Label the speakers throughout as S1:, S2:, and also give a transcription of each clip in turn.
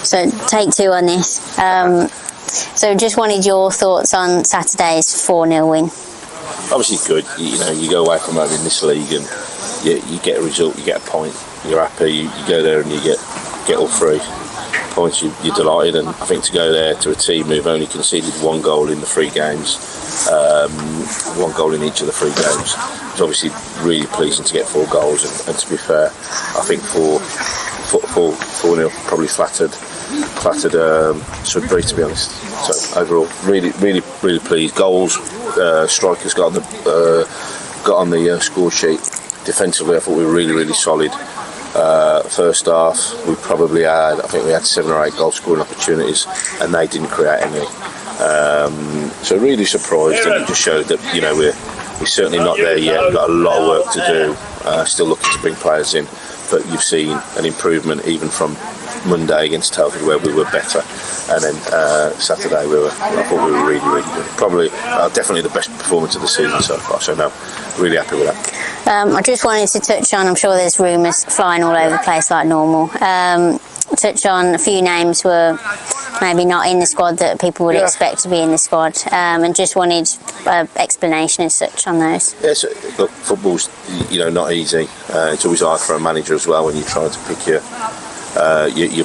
S1: So take two on this. So just wanted your thoughts on Saturday's 4-0 win.
S2: Obviously good. You go away from home in this league and you get a result, you get a point, you're happy. You go there and you get all 3 points. You're delighted, and I think to go there to a team who've only conceded 1 goal in the 3 games, 1 goal in each of the 3 games, it's obviously really pleasing to get 4 goals. And to be fair, I think 4-0 probably flattered Sudbury, to be honest. So overall, really pleased. Goals, strikers got on the score sheet. Defensively, I thought we were really solid. First half, we had 7 or 8 goal scoring opportunities, and they didn't create any. So really surprised, and it just showed that we're certainly not there yet. We've got a lot of work to do. Still looking to bring players in, but you've seen an improvement even from Monday against Telford, where we were better, and then Saturday I thought we were really good. Probably definitely the best performance of the season so far. So no, really happy with that.
S1: I just wanted to touch on, I'm sure there's rumours flying all over the place like normal. Touch on a few names were maybe not in the squad that people would expect to be in the squad, and just wanted explanation as such on those.
S2: Yeah, so, look, football's not easy. It's always hard for a manager as well when you're trying to pick your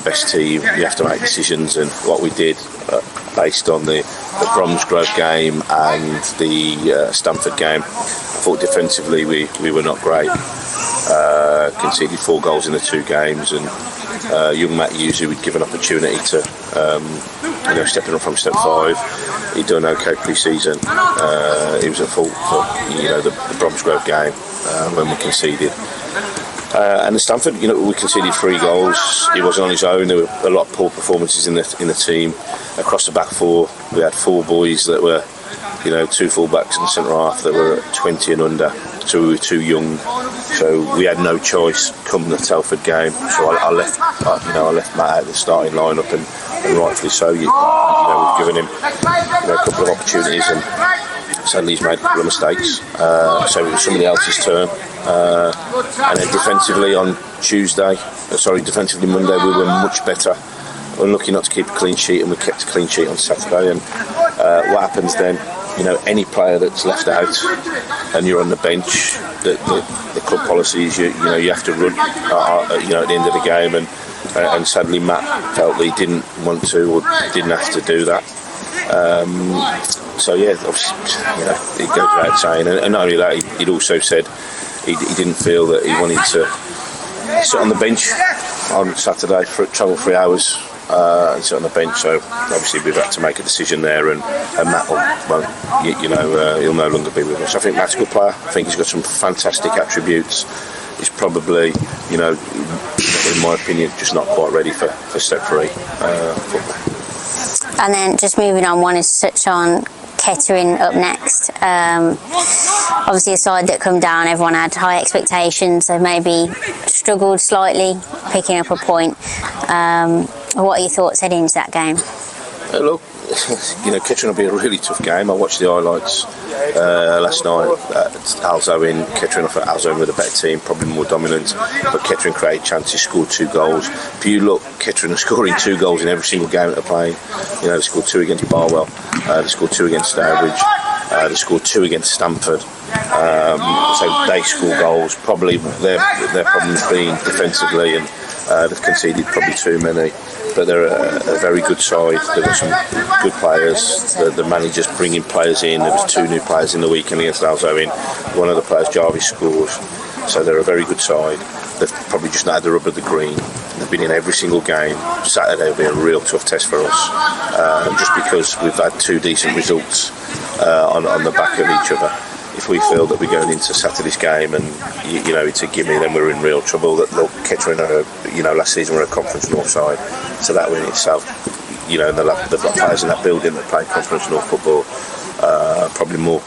S2: best team. You have to make decisions, and what we did based on the Bromsgrove game and the Stamford game, I thought defensively we were not great. Conceded 4 goals in the 2 games, and young Matt Hughes, who we'd given opportunity to stepping up from step 5, he'd done okay pre-season. He was at fault for the Bromsgrove game when we conceded. And the Stamford, we conceded 3 goals. He wasn't on his own. There were a lot of poor performances in the team. Across the back 4, we had 4 boys that were, 2 full-backs and centre half that were 20 and under. So we were too young. So we had no choice come the Telford game. So I left Matt out of the starting lineup, and rightfully so. We've given him a couple of opportunities, and sadly he's made a couple of mistakes. So it was somebody else's turn. And then defensively Monday we were much better. Unlucky not to keep a clean sheet, and we kept a clean sheet on Saturday. And what happens then? Any player that's left out and you're on the bench, the club policy is you have to run at the end of the game, and sadly Matt felt that he didn't want to or didn't have to do that. So yeah, obviously, it goes without saying, and not only that, he'd also said he didn't feel that he wanted to sit on the bench on Saturday for travel 3 hours and sit on the bench. So obviously we've had to make a decision there, and Matt he'll no longer be with us. I think Matt's a good player. I think he's got some fantastic attributes. He's probably, in my opinion, just not quite ready for step 3 football.
S1: And then just moving on, wanted to touch on Kettering up next. Obviously a side that come down, everyone had high expectations, so maybe struggled slightly picking up a point. What are your thoughts heading into that game?
S2: Look, Kettering will be a really tough game. I watched the highlights last night. Alzo Kettering, I thought Alzo were the better team, probably more dominant, but Kettering created chances, scored 2 goals. If you look, Kettering are scoring 2 goals in every single game that they're playing. They scored 2 against Barwell, they scored 2 against Stourbridge, they scored 2 against Stamford. So they score goals. Probably their problem's been defensively, and they've conceded probably too many. But they're a very good side. They've got some good players. The manager's bringing players in. There was 2 new players in the weekend against Alzo. One of the players, Jarvis, scores. So they're a very good side. They've probably just not had the rub of the green. They've been in every single game. Saturday will be a real tough test for us, just because we've had 2 decent results on the back of each other. If we feel that we're going into Saturday's game and it's a gimme, then we're in real trouble. That Kettering, last season were a Conference North side, so that win itself, they've got players in that building that play Conference North football. Probably more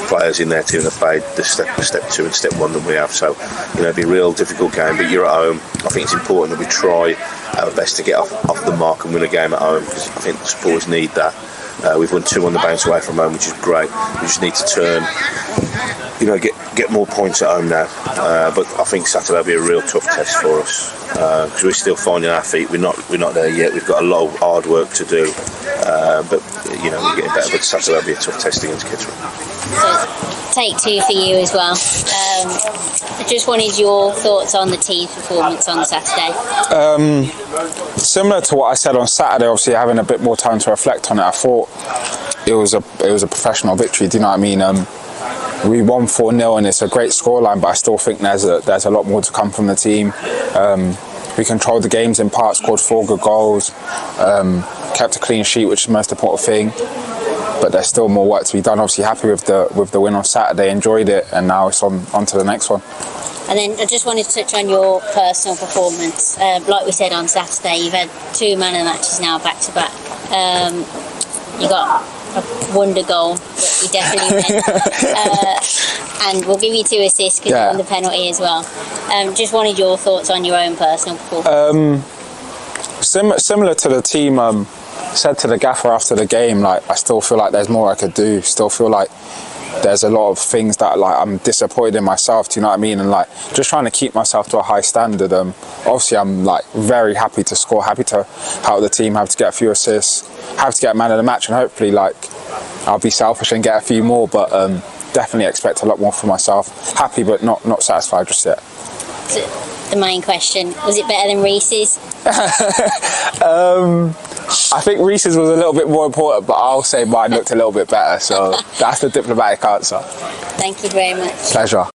S2: players in their team that played the step 2 and step 1 than we have. So it'll be a real difficult game. But you're at home. I think it's important that we try our best to get off the mark and win a game at home, because I think the supporters need that. We've won 2 on the bounce away from home, which is great. We just need to turn, get more points at home now. But I think Saturday will be a real tough test for us because we're still finding our feet. We're not there yet. We've got a lot of hard work to do, but we're getting better. But Saturday will be a tough test against Kettering.
S1: So, take 2 for you as well. I just wanted your thoughts on the team's performance on Saturday.
S3: Similar to what I said on Saturday, obviously having a bit more time to reflect on it, I thought it was a professional victory. Do you know what I mean? We won 4-0 and it's a great scoreline, but I still think there's a lot more to come from the team. We controlled the games in part, scored 4 good goals, kept a clean sheet, which is the most important thing. But there's still more work to be done. Obviously happy with the win on Saturday, enjoyed it, and now it's on to the next one.
S1: And then I just wanted to touch on your personal performance. Like we said on Saturday, you've had 2 man of the matches now back to back. You got a wonder goal that you definitely meant. And we'll give you 2 assists because you won the penalty as well. Just wanted your thoughts on your own personal performance.
S3: Similar to the team, said to the gaffer after the game, like, I still feel like there's more I could do. Still feel like there's a lot of things that I'm disappointed in myself. Do you know what I mean? And just trying to keep myself to a high standard. Obviously I'm very happy to score, happy to help the team, happy to get a few assists, happy to get man of the match, and hopefully I'll be selfish and get a few more. But definitely expect a lot more for myself. Happy but not satisfied just yet.
S1: The main question, was it better than Reese's?
S3: I think Reese's was a little bit more important, but I'll say mine looked a little bit better. So that's the diplomatic answer.
S1: Thank you very much.
S3: Pleasure.